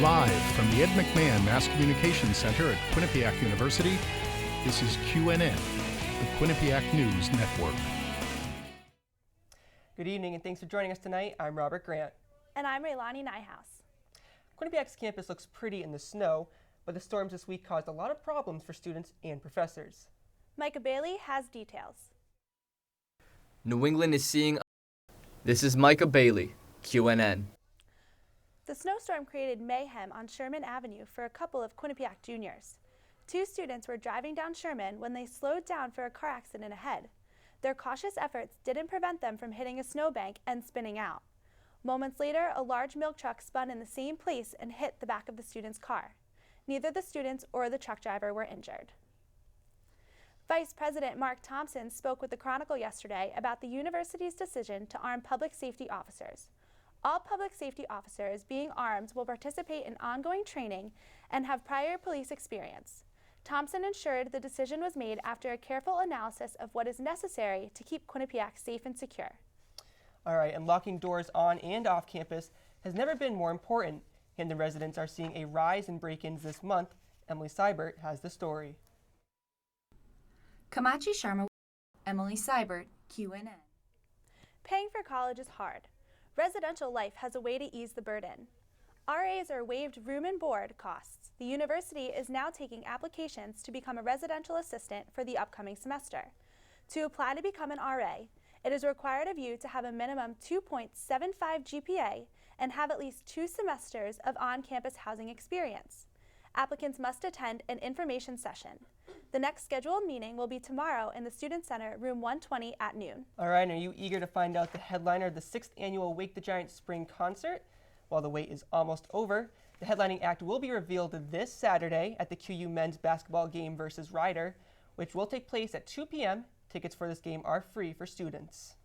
Live from the Ed McMahon Mass Communications Center at Quinnipiac University, this is QNN, the Quinnipiac News Network. Good evening and thanks for joining us tonight. I'm Robert Grant. And I'm Raylani Nyhouse. Quinnipiac's campus looks pretty in the snow, but the storms this week caused a lot of problems for students and professors. Micah Bailey has details. New England is seeing. This is Micah Bailey, QNN. The snowstorm created mayhem on Sherman Avenue for a couple of Quinnipiac juniors. Two students were driving down Sherman when they slowed down for a car accident ahead. Their cautious efforts didn't prevent them from hitting a snowbank and spinning out. Moments later, a large milk truck spun in the same place and hit the back of the student's car. Neither the students or the truck driver were injured. Vice President Mark Thompson spoke with the Chronicle yesterday about the university's decision to arm public safety officers. All public safety officers being armed will participate in ongoing training and have prior police experience. Thompson ensured the decision was made after a careful analysis of what is necessary to keep Quinnipiac safe and secure. All right, and locking doors on and off campus has never been more important. Hamden residents are seeing a rise in break-ins this month. Emily Seibert has the story. Kamachi Sharma, Emily Seibert, QNN. Paying for college is hard. Residential life has a way to ease the burden. RAs are waived room and board costs. The university is now taking applications to become a residential assistant for the upcoming semester. To apply to become an RA, it is required of you to have a minimum 2.75 GPA and have at least 2 semesters of on-campus housing experience. Applicants must attend an information session. The next scheduled meeting will be tomorrow in the Student Center, room 120 at noon. All right, are you eager to find out the headliner of the 6th annual Wake the Giant Spring Concert? While the wait is almost over, the headlining act will be revealed this Saturday at the QU men's basketball game versus Rider, which will take place at 2 p.m. Tickets for this game are free for students.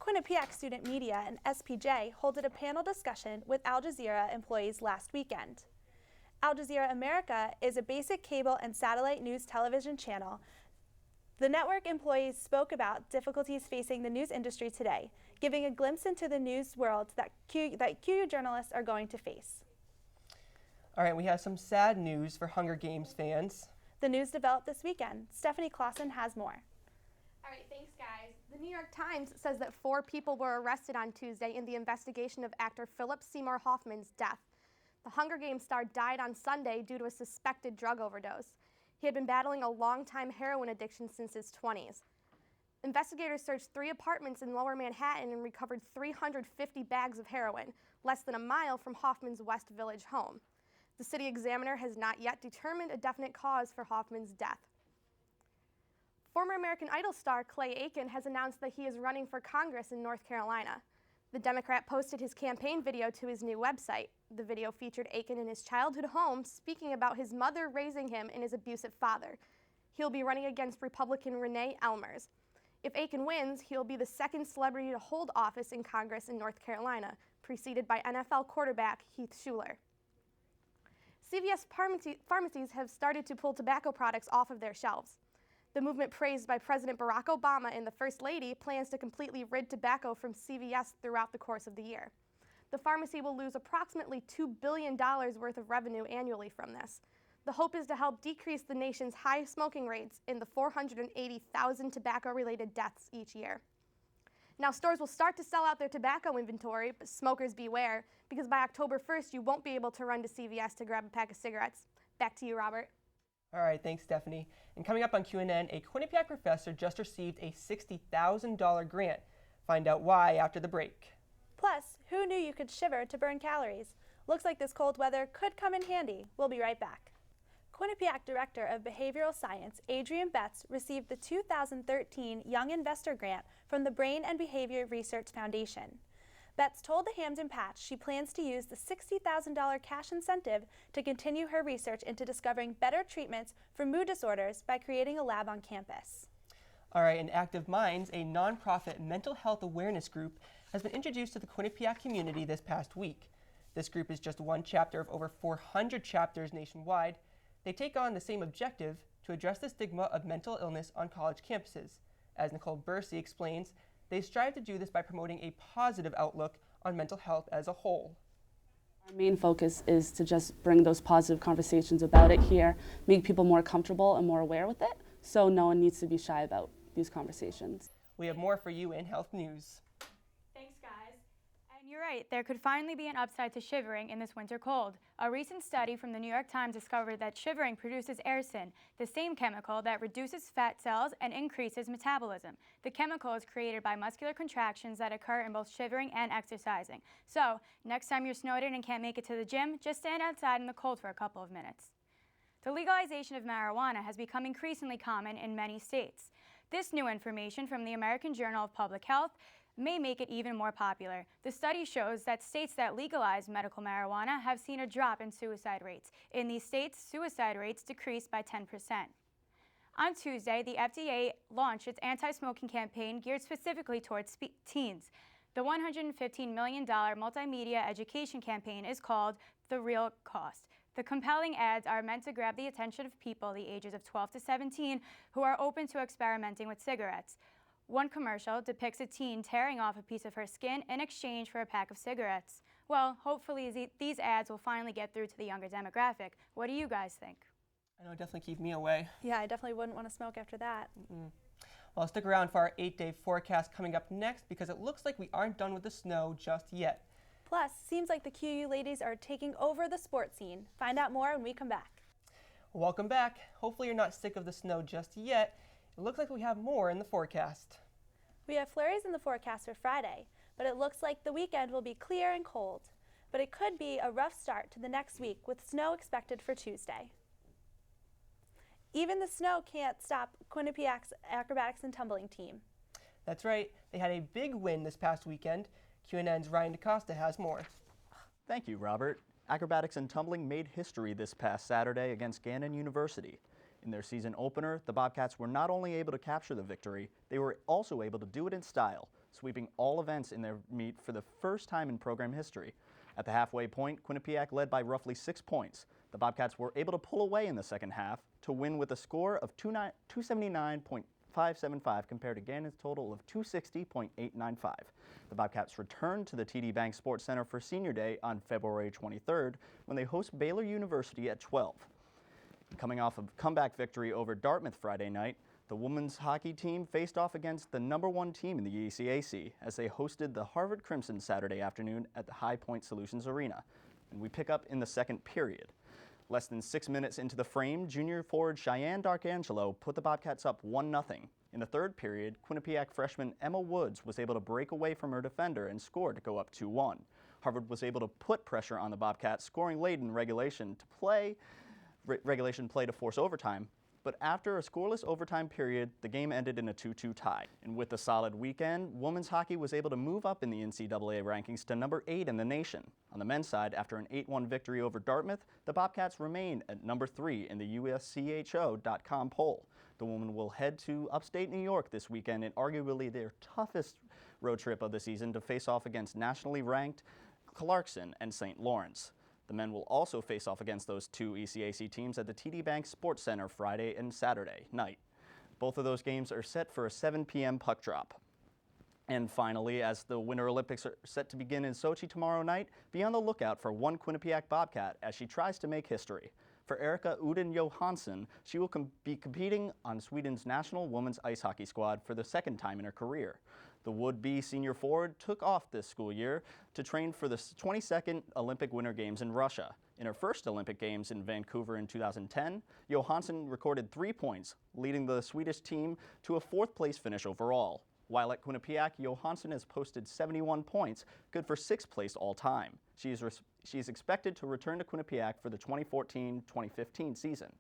Quinnipiac Student Media and SPJ hosted a panel discussion with Al Jazeera employees last weekend. Al Jazeera America is a basic cable and satellite news television channel. The network employees spoke about difficulties facing the news industry today, giving a glimpse into the news world that QU journalists are going to face. All right, we have some sad news for Hunger Games fans. The news developed this weekend. Stephanie Clausen has more. All right, thanks, guys. The New York Times says that 4 people were arrested on Tuesday in the investigation of actor Philip Seymour Hoffman's death. The Hunger Games star died on Sunday due to a suspected drug overdose. He had been battling a long-time heroin addiction since his 20s. Investigators searched 3 apartments in Lower Manhattan and recovered 350 bags of heroin, less than a mile from Hoffman's West Village home. The city examiner has not yet determined a definite cause for Hoffman's death. Former American Idol star Clay Aiken has announced that he is running for Congress in North Carolina. The Democrat posted his campaign video to his new website. The video featured Aiken in his childhood home speaking about his mother raising him and his abusive father. He'll be running against Republican Renee Elmers. If Aiken wins, he'll be the second celebrity to hold office in Congress in North Carolina, preceded by NFL quarterback Heath Shuler. CVS pharmacies have started to pull tobacco products off of their shelves. The movement, praised by President Barack Obama and the First Lady, plans to completely rid tobacco from CVS throughout the course of the year. The pharmacy will lose approximately $2 billion worth of revenue annually from this. The hope is to help decrease the nation's high smoking rates and the 480,000 tobacco-related deaths each year. Now, stores will start to sell out their tobacco inventory, but smokers beware, because by October 1st, you won't be able to run to CVS to grab a pack of cigarettes. Back to you, Robert. All right, thanks, Stephanie. And coming up on QNN, a Quinnipiac professor just received a $60,000 grant. Find out why after the break. Plus, who knew you could shiver to burn calories? Looks like this cold weather could come in handy. We'll be right back. Quinnipiac Director of Behavioral Science, Adrian Betts, received the 2013 Young Investor Grant from the Brain and Behavior Research Foundation. Betts told the Hamden Patch she plans to use the $60,000 cash incentive to continue her research into discovering better treatments for mood disorders by creating a lab on campus. All right, and Active Minds, a nonprofit mental health awareness group, has been introduced to the Quinnipiac community this past week. This group is just one chapter of over 400 chapters nationwide. They take on the same objective to address the stigma of mental illness on college campuses. As Nicole Bursey explains, they strive to do this by promoting a positive outlook on mental health as a whole. Our main focus is to just bring those positive conversations about it here, make people more comfortable and more aware with it, so no one needs to be shy about these conversations. We have more for you in health news. Thanks, guys. And you're right, there could finally be an upside to shivering in this winter cold. A recent study from the New York Times discovered that shivering produces aerosine, the same chemical that reduces fat cells and increases metabolism. The chemical is created by muscular contractions that occur in both shivering and exercising. So, next time you're snowed in and can't make it to the gym, just stand outside in the cold for a couple of minutes. The legalization of marijuana has become increasingly common in many states. This new information from the American Journal of Public Health may make it even more popular. The study shows that states that legalize medical marijuana have seen a drop in suicide rates. In these states, suicide rates decreased by 10%. On Tuesday, the FDA launched its anti-smoking campaign geared specifically towards teens. The $115 million multimedia education campaign is called The Real Cost. The compelling ads are meant to grab the attention of people the ages of 12 to 17 who are open to experimenting with cigarettes. One commercial depicts a teen tearing off a piece of her skin in exchange for a pack of cigarettes. Well, hopefully these ads will finally get through to the younger demographic. What do you guys think? I know, definitely keep me away. Yeah, I definitely wouldn't want to smoke after that. Well, stick around for our 8-day forecast coming up next because it looks like we aren't done with the snow just yet. Plus, seems like the QU ladies are taking over the sports scene. Find out more when we come back. Welcome back. Hopefully you're not sick of the snow just yet. It looks like we have more in the forecast. We have flurries in the forecast for Friday, but it looks like the weekend will be clear and cold. But it could be a rough start to the next week with snow expected for Tuesday. Even the snow can't stop Quinnipiac's acrobatics and tumbling team. That's right. They had a big win this past weekend. QNN's Ryan DaCosta has more. Thank you, Robert. Acrobatics and tumbling made history this past Saturday against Gannon University. In their season opener, the Bobcats were not only able to capture the victory, they were also able to do it in style, sweeping all events in their meet for the first time in program history. At the halfway point, Quinnipiac led by roughly 6 points. The Bobcats were able to pull away in the second half to win with a score of 279.575 compared to Gannon's total of 260.895. The Bobcats returned to the TD Bank Sports Center for Senior Day on February 23rd when they host Baylor University at 12. Coming off a comeback victory over Dartmouth Friday night, the women's hockey team faced off against the #1 team in the ECAC as they hosted the Harvard Crimson Saturday afternoon at the High Point Solutions Arena. And we pick up in the second period. Less than 6 minutes into the frame, junior forward Cheyenne Darkangelo put the Bobcats up 1-0. In the third period, Quinnipiac freshman Emma Woods was able to break away from her defender and score to go up 2-1. Harvard was able to put pressure on the Bobcats, scoring late in regulation play to force overtime. But after a scoreless overtime period, the game ended in a 2-2 tie. And with a solid weekend, women's hockey was able to move up in the NCAA rankings to number 8 in the nation. On the men's side, after an 8-1 victory over Dartmouth, the Bobcats remain at number 3 in the USCHO.com poll. The women will head to upstate New York this weekend in arguably their toughest road trip of the season to face off against nationally ranked Clarkson and St. Lawrence. The men will also face off against those two ECAC teams at the TD Bank Sports Center Friday and Saturday night. Both of those games are set for a 7 p.m. puck drop. And finally, as the Winter Olympics are set to begin in Sochi tomorrow night, be on the lookout for one Quinnipiac Bobcat as she tries to make history. For Erika Uden Johansson, she will be competing on Sweden's national women's ice hockey squad for the second time in her career. The would-be senior forward took off this school year to train for the 22nd Olympic Winter Games in Russia. In her first Olympic Games in Vancouver in 2010, Johansson recorded 3 points, leading the Swedish team to a 4th-place finish overall. While at Quinnipiac, Johansson has posted 71 points, good for 6th place all-time. She is expected to return to Quinnipiac for the 2014-2015 season.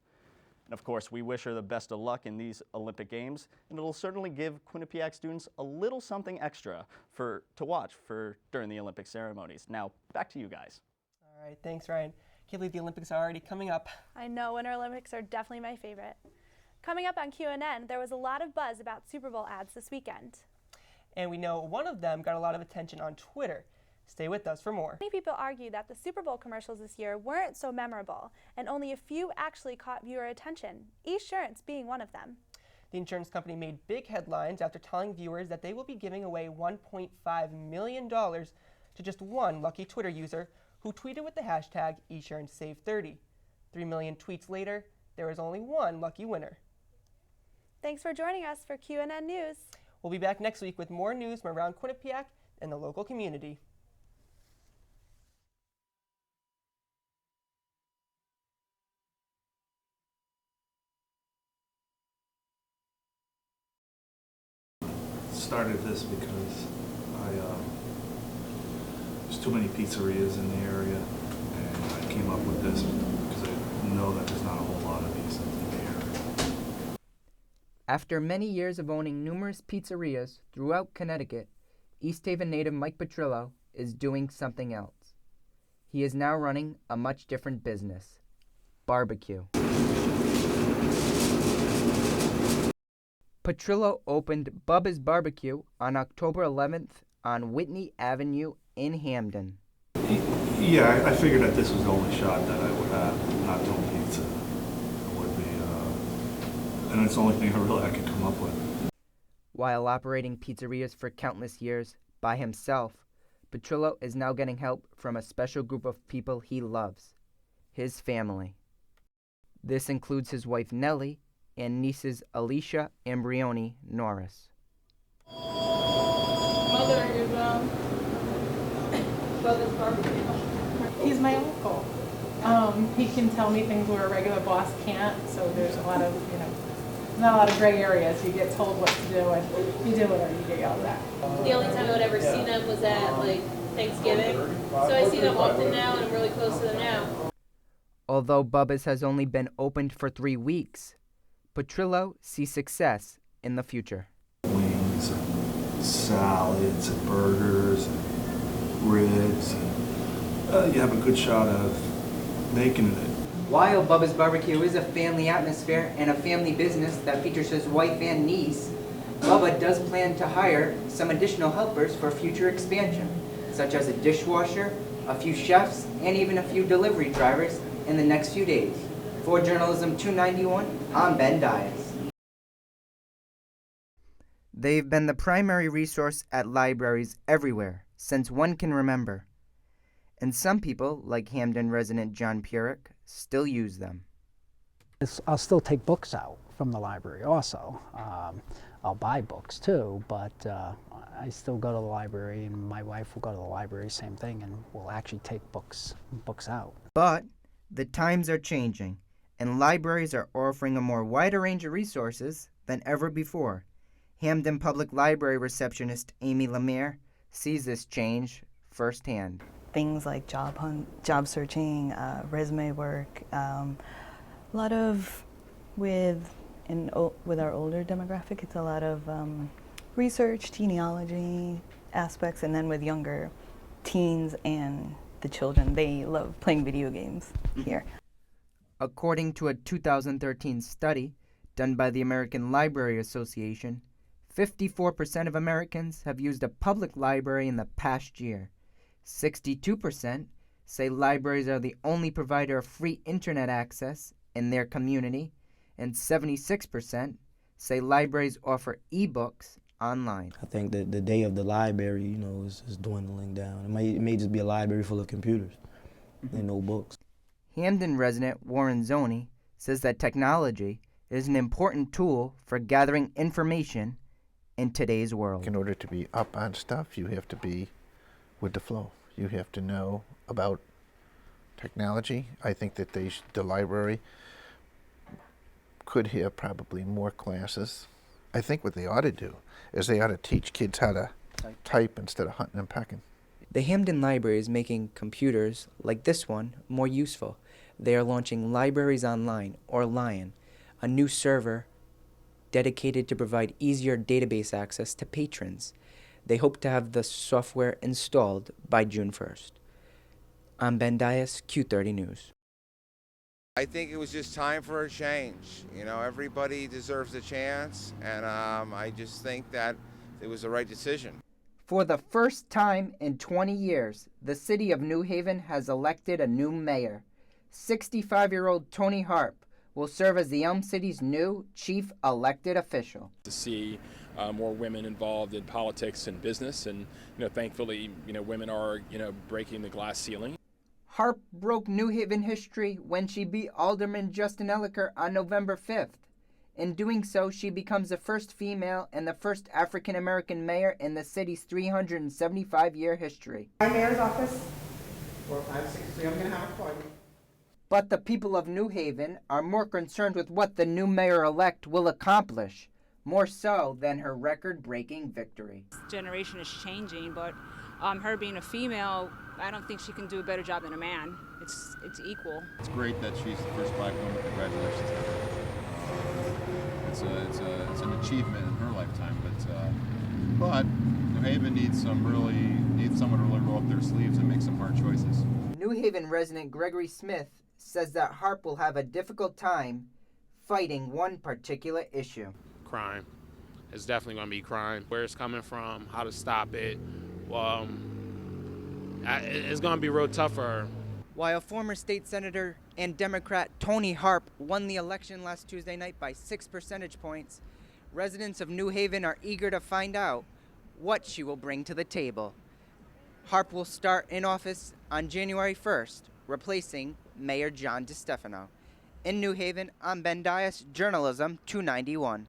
And of course, we wish her the best of luck in these Olympic Games, and it'll certainly give Quinnipiac students a little something extra to watch during the Olympic ceremonies. Now, back to you guys. All right, thanks, Ryan. Can't believe the Olympics are already coming up. I know, Winter Olympics are definitely my favorite. Coming up on QNN, there was a lot of buzz about Super Bowl ads this weekend. And we know one of them got a lot of attention on Twitter. Stay with us for more. Many people argue that the Super Bowl commercials this year weren't so memorable, and only a few actually caught viewer attention, Esurance being one of them. The insurance company made big headlines after telling viewers that they will be giving away $1.5 million to just one lucky Twitter user who who tweeted with the hashtag eSharonSave30. 3 million tweets later, there is only one lucky winner. Thanks for joining us for QNN News. We'll be back next week with more news from around Quinnipiac and the local community. Started this because there's too many pizzerias in the area, and I came up with this because I know that there's not a whole lot of these in the area. After many years of owning numerous pizzerias throughout Connecticut, East Haven native Mike Petrillo is doing something else. He is now running a much different business: barbecue. Petrillo opened Bubba's Barbecue on October 11th on Whitney Avenue in Hamden. Yeah, I figured that this was the only shot that I would have, not doing pizza. It would be, and it's the only thing I could come up with. While operating pizzerias for countless years by himself, Petrillo is now getting help from a special group of people he loves: his family. This includes his wife Nellie and nieces Alicia and Brioni Norris. Mother is Bubba's Barbecue. He's my uncle. He can tell me things where a regular boss can't, so there's a lot of, not a lot of gray areas. You get told what to do and you do it or you get yelled at. The only time I would ever see them was at Thanksgiving. So I see them often now and I'm really close to them now. Although Bubba's has only been opened for 3 weeks, Petrillo sees success in the future. Wings and salads and burgers and ribs, and you have a good shot of making it. While Bubba's Barbecue is a family atmosphere and a family business that features his wife and niece, Bubba does plan to hire some additional helpers for future expansion, such as a dishwasher, a few chefs, and even a few delivery drivers in the next few days. For Journalism 291, I'm Ben Dias. They've been the primary resource at libraries everywhere since one can remember. And some people, like Hamden resident John Purick, still use them. I'll still take books out from the library also. I'll buy books too, but I still go to the library, and my wife will go to the library, same thing, and we'll actually take books out. But the times are changing, and libraries are offering a more wider range of resources than ever before. Hamden Public Library receptionist Amy Lemire sees this change firsthand. Things like job searching, resume work, a lot of with our older demographic, it's a lot of research, genealogy aspects, and then with younger teens and the children, they love playing video games here. According to a 2013 study done by the American Library Association, 54% of Americans have used a public library in the past year. 62% say libraries are the only provider of free internet access in their community, and 76% say libraries offer e-books online. I think that the day of the library, is dwindling down. It may just be a library full of computers and no books. Hamden resident Warren Zoney says that technology is an important tool for gathering information in today's world. In order to be up on stuff, you have to be with the flow. You have to know about technology. I think that the library could have probably more classes. I think what they ought to do is they ought to teach kids how to type instead of hunting and pecking. The Hamden Library is making computers like this one more useful. They are launching Libraries Online, or Lion, a new server dedicated to provide easier database access to patrons. They hope to have the software installed by June 1st. I'm Ben Dias, Q30 News. I think it was just time for a change. Everybody deserves a chance, and I just think that it was the right decision. For the first time in 20 years, the city of New Haven has elected a new mayor. 65-year-old Tony Harp will serve as the Elm City's new chief elected official. To see more women involved in politics and business, and thankfully, women are breaking the glass ceiling. Harp broke New Haven history when she beat Alderman Justin Elicker on November 5th. In doing so, she becomes the first female and the first African-American mayor in the city's 375-year history. My mayor's office, 4563, I'm going to have a party. But the people of New Haven are more concerned with what the new mayor-elect will accomplish, more so than her record-breaking victory. This generation is changing, but her being a female, I don't think she can do a better job than a man. It's equal. It's great that she's the first black woman. Congratulations to her. It's an achievement in her lifetime, but New Haven needs someone to really roll up their sleeves and make some hard choices. New Haven resident Gregory Smith says that Harp will have a difficult time fighting one particular issue. Crime. It's definitely going to be crime. Where it's coming from, how to stop it. It's going to be real tough for her. While former state senator and Democrat Tony Harp won the election last Tuesday night by 6 percentage points, residents of New Haven are eager to find out what she will bring to the table. Harp will start in office on January 1st, replacing Mayor John DeStefano. In New Haven, I'm Ben Dias, Journalism 291.